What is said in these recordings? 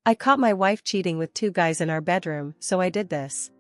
I caught my wife cheating with 2 guys in our bedroom, so I did this.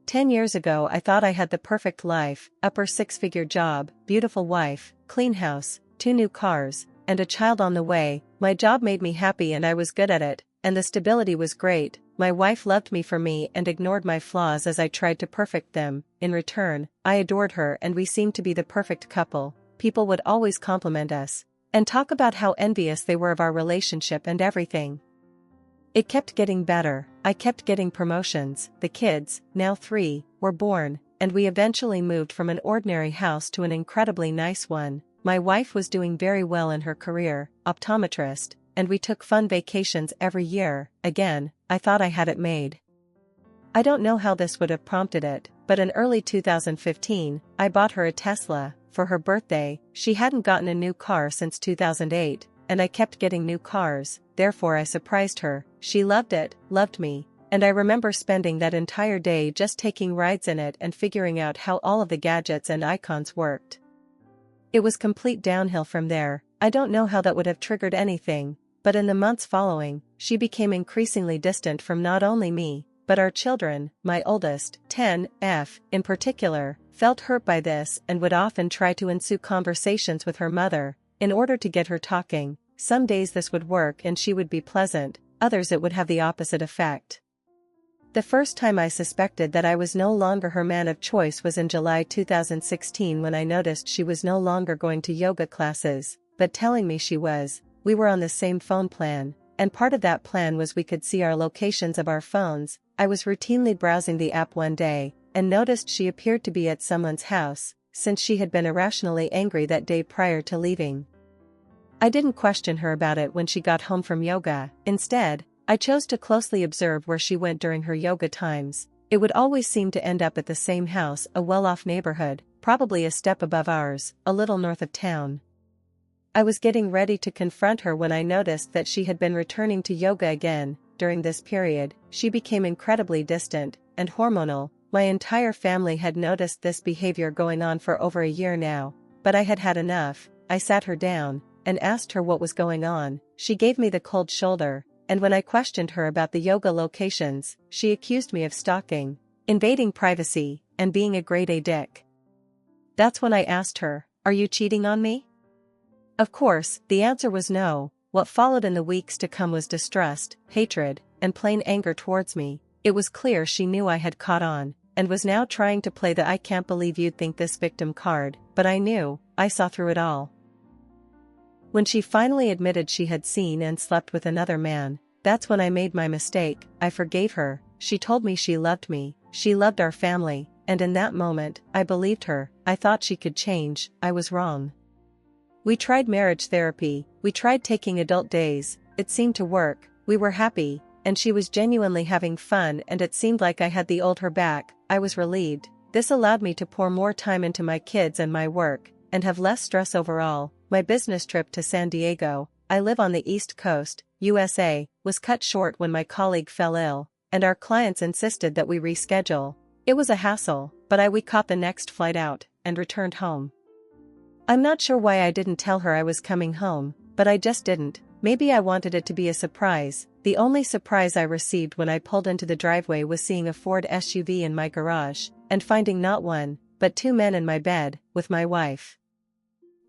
10 years ago I thought I had the perfect life, upper 6-figure job, beautiful wife, clean house, 2 new cars, and a child on the way. My job made me happy and I was good at it, and the stability was great. My wife loved me for me and ignored my flaws as I tried to perfect them. In return, I adored her and we seemed to be the perfect couple. People would always compliment us and talk about how envious they were of our relationship and everything. It kept getting better. I kept getting promotions. The kids, now 3, were born, and we eventually moved from an ordinary house to an incredibly nice one. My wife was doing very well in her career, optometrist, and we took fun vacations every year. Again, I thought I had it made. I don't know how this would have prompted it, but in early 2015, I bought her a Tesla for her birthday. She hadn't gotten a new car since 2008, and I kept getting new cars, therefore I surprised her. She loved it, loved me, and I remember spending that entire day just taking rides in it and figuring out how all of the gadgets and icons worked. It was complete downhill from there. I don't know how that would have triggered anything, but in the months following, she became increasingly distant from not only me, but our children. My oldest, 10F, in particular, felt hurt by this and would often try to ensue conversations with her mother, in order to get her talking. Some days this would work and she would be pleasant, others it would have the opposite effect. The first time I suspected that I was no longer her man of choice was in July 2016 when I noticed she was no longer going to yoga classes, but telling me she was. We were on the same phone plan, and part of that plan was we could see our locations of our phones. I was routinely browsing the app one day, and noticed she appeared to be at someone's house, since she had been irrationally angry that day prior to leaving. I didn't question her about it when she got home from yoga. Instead, I chose to closely observe where she went during her yoga times. It would always seem to end up at the same house, a well-off neighborhood, probably a step above ours, a little north of town. I was getting ready to confront her when I noticed that she had been returning to yoga again. During this period, she became incredibly distant and hormonal. My entire family had noticed this behavior going on for over a year now, but I had had enough. I sat her down and asked her what was going on. She gave me the cold shoulder, and when I questioned her about the yoga locations, she accused me of stalking, invading privacy, and being a grade A dick. That's when I asked her, "Are you cheating on me?" Of course, the answer was no. What followed in the weeks to come was distrust, hatred, and plain anger towards me. It was clear she knew I had caught on, and was now trying to play the "I can't believe you'd think this" victim card, but I knew, I saw through it all. When she finally admitted she had seen and slept with another man, that's when I made my mistake. I forgave her. She told me she loved me, she loved our family, and in that moment, I believed her. I thought she could change. I was wrong. We tried marriage therapy, we tried taking adult days. It seemed to work. We were happy, and she was genuinely having fun, and it seemed like I had the old her back. I was relieved. This allowed me to pour more time into my kids and my work, and have less stress overall. My business trip to San Diego, I live on the East Coast, USA, was cut short when my colleague fell ill, and our clients insisted that we reschedule. It was a hassle, but we caught the next flight out, and returned home. I'm not sure why I didn't tell her I was coming home, but I just didn't. Maybe I wanted it to be a surprise. The only surprise I received when I pulled into the driveway was seeing a Ford SUV in my garage, and finding not one, but 2 men in my bed, with my wife.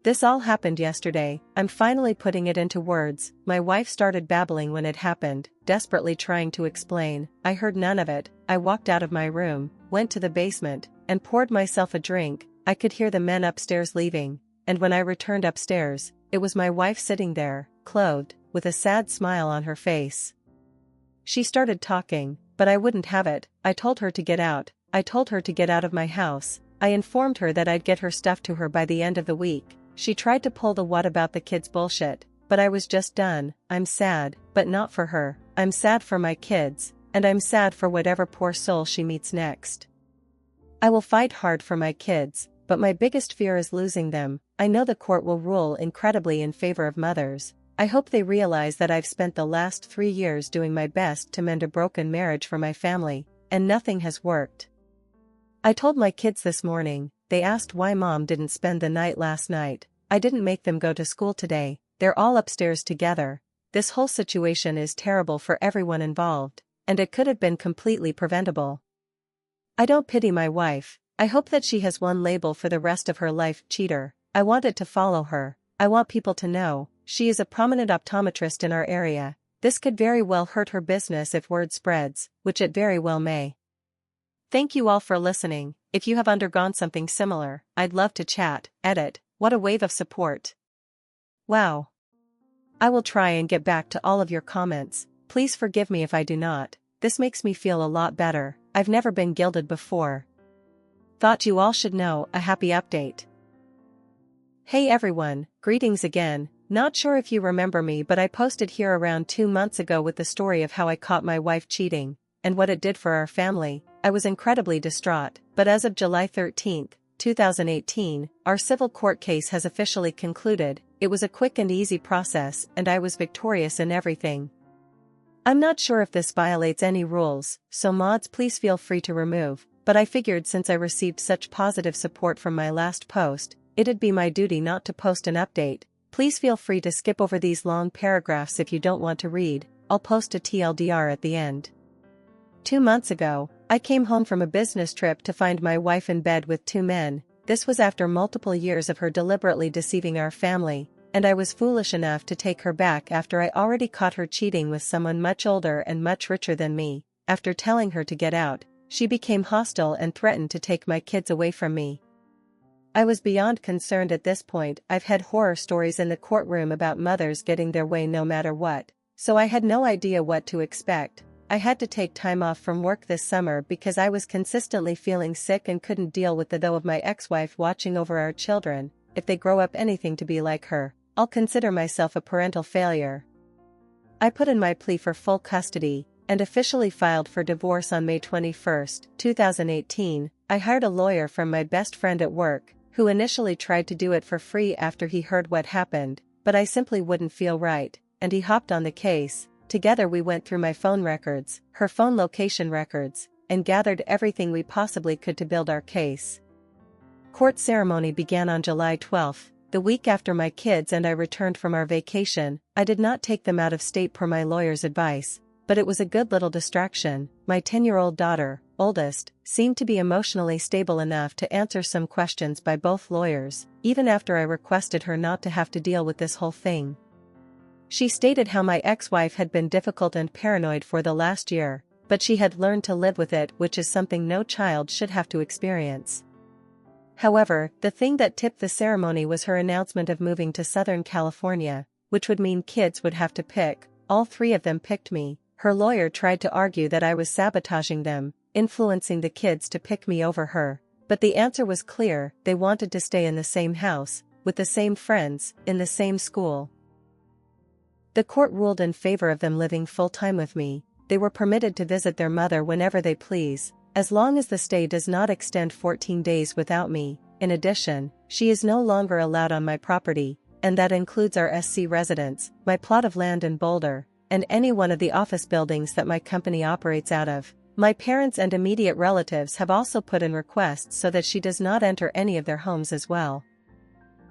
This all happened yesterday. I'm finally putting it into words. My wife started babbling when it happened, desperately trying to explain. I heard none of it. I walked out of my room, went to the basement, and poured myself a drink. I could hear the men upstairs leaving, and when I returned upstairs, it was my wife sitting there, clothed, with a sad smile on her face. She started talking, but I wouldn't have it. I told her to get out. I told her to get out of my house. I informed her that I'd get her stuff to her by the end of the week. She tried to pull the "what about the kids" bullshit, but I was just done. I'm sad, but not for her. I'm sad for my kids, and I'm sad for whatever poor soul she meets next. I will fight hard for my kids, but my biggest fear is losing them. I know the court will rule incredibly in favor of mothers. I hope they realize that I've spent the last 3 years doing my best to mend a broken marriage for my family, and nothing has worked. I told my kids this morning. They asked why Mom didn't spend the night last night. I didn't make them go to school today. They're all upstairs together. this whole situation is terrible for everyone involved, and it could have been completely preventable. I don't pity my wife. I hope that she has one label for the rest of her life: cheater. I want it to follow her. I want people to know she is a prominent optometrist in our area. This could very well hurt her business if word spreads, which it very well may. Thank you all for listening. If you have undergone something similar, I'd love to chat. Edit. What a wave of support. Wow. I will try and get back to all of your comments. Please forgive me if I do not. This makes me feel a lot better. I've never been gilded before. Thought you all should know. A happy update. Hey everyone, greetings again. Not sure if you remember me, but I posted here around 2 months ago with the story of how I caught my wife cheating, and what it did for our family. I was incredibly distraught, but as of July 13, 2018, our civil court case has officially concluded. It was a quick and easy process, and I was victorious in everything. I'm not sure if this violates any rules, so mods please feel free to remove, but I figured since I received such positive support from my last post, it'd be my duty not to post an update. Please feel free to skip over these long paragraphs if you don't want to read. I'll post a TLDR at the end. 2 months ago, I came home from a business trip to find my wife in bed with 2 men. This was after multiple years of her deliberately deceiving our family, and I was foolish enough to take her back after I already caught her cheating with someone much older and much richer than me. After telling her to get out, she became hostile and threatened to take my kids away from me. I was beyond concerned at this point. I've had horror stories in the courtroom about mothers getting their way no matter what, so I had no idea what to expect. I had to take time off from work this summer because I was consistently feeling sick and couldn't deal with the though of my ex-wife watching over our children. If they grow up anything to be like her, I'll consider myself a parental failure. I put in my plea for full custody, and officially filed for divorce on May 21, 2018. I hired a lawyer from my best friend at work, who initially tried to do it for free after he heard what happened, but I simply wouldn't feel right, and he hopped on the case. Together we went through my phone records, her phone location records, and gathered everything we possibly could to build our case. Court ceremony began on July 12, the week after my kids and I returned from our vacation. I did not take them out of state per my lawyer's advice, but it was a good little distraction. My 10-year-old daughter, oldest, seemed to be emotionally stable enough to answer some questions by both lawyers, even after I requested her not to have to deal with this whole thing. She stated how my ex-wife had been difficult and paranoid for the last year, but she had learned to live with it, which is something no child should have to experience. However, the thing that tipped the ceremony was her announcement of moving to Southern California, which would mean kids would have to pick. All 3 of them picked me. Her lawyer tried to argue that I was sabotaging them, influencing the kids to pick me over her, but the answer was clear: they wanted to stay in the same house, with the same friends, in the same school. The court ruled in favor of them living full-time with me. They were permitted to visit their mother whenever they please, as long as the stay does not extend 14 days without me. In addition, she is no longer allowed on my property, and that includes our SC residence, my plot of land in Boulder, and any one of the office buildings that my company operates out of. My parents and immediate relatives have also put in requests so that she does not enter any of their homes as well.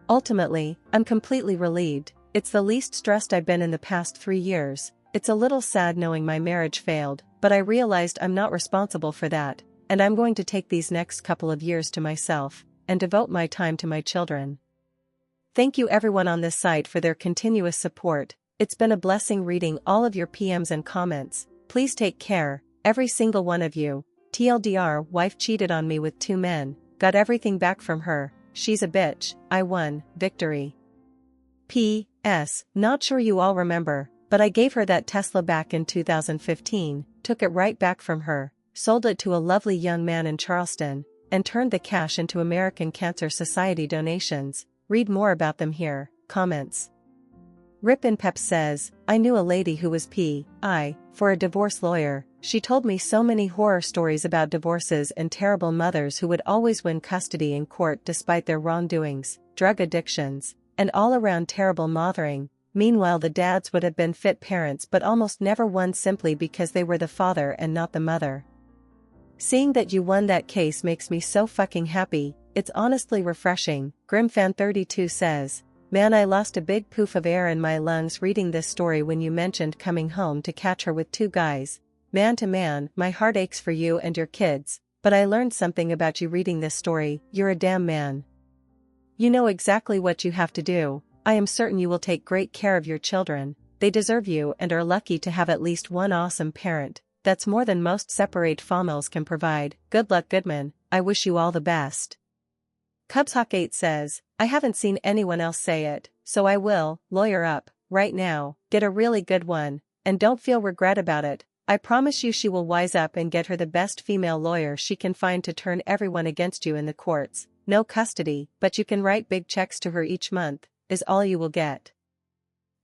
Ultimately, I'm completely relieved. It's the least stressed I've been in the past 3 years. It's a little sad knowing my marriage failed, but I realized I'm not responsible for that, and I'm going to take these next couple of years to myself, and devote my time to my children. Thank you everyone on this site for their continuous support. It's been a blessing reading all of your PMs and comments. Please take care, every single one of you. TLDR: wife cheated on me with 2 men, got everything back from her. She's a bitch. I won. Victory. P.S. Not sure you all remember, but I gave her that Tesla back in 2015, took it right back from her, sold it to a lovely young man in Charleston, and turned the cash into American Cancer Society donations. Read more about them here. Comments. Rip in Pep says, I knew a lady who was P.I. for a divorce lawyer. She told me so many horror stories about divorces and terrible mothers who would always win custody in court despite their wrongdoings, drug addictions, and all-around terrible mothering. Meanwhile, the dads would have been fit parents but almost never won simply because they were the father and not the mother. Seeing that you won that case makes me so fucking happy. It's honestly refreshing. Grimfan32 says, Man, I lost a big poof of air in my lungs reading this story when you mentioned coming home to catch her with two guys. Man to man, my heart aches for you and your kids, but I learned something about you reading this story. You're a damn man. You know exactly what you have to do. I am certain you will take great care of your children. They deserve you and are lucky to have at least one awesome parent. That's more than most separate families can provide. Good luck, Goodman. I wish you all the best. Cubshawk8 says, I haven't seen anyone else say it, so I will. Lawyer up, right now, get a really good one, and don't feel regret about it. I promise you she will wise up and get her the best female lawyer she can find to turn everyone against you in the courts. No custody, but you can write big checks to her each month, is all you will get.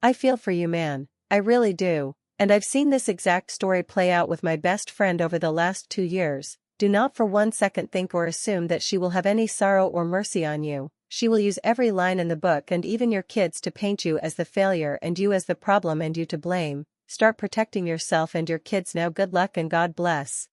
I feel for you, man, I really do, and I've seen this exact story play out with my best friend over the last 2 years. Do not for 1 second think or assume that she will have any sorrow or mercy on you. She will use every line in the book and even your kids to paint you as the failure and you as the problem and you to blame. Start protecting yourself and your kids now. Good luck and God bless.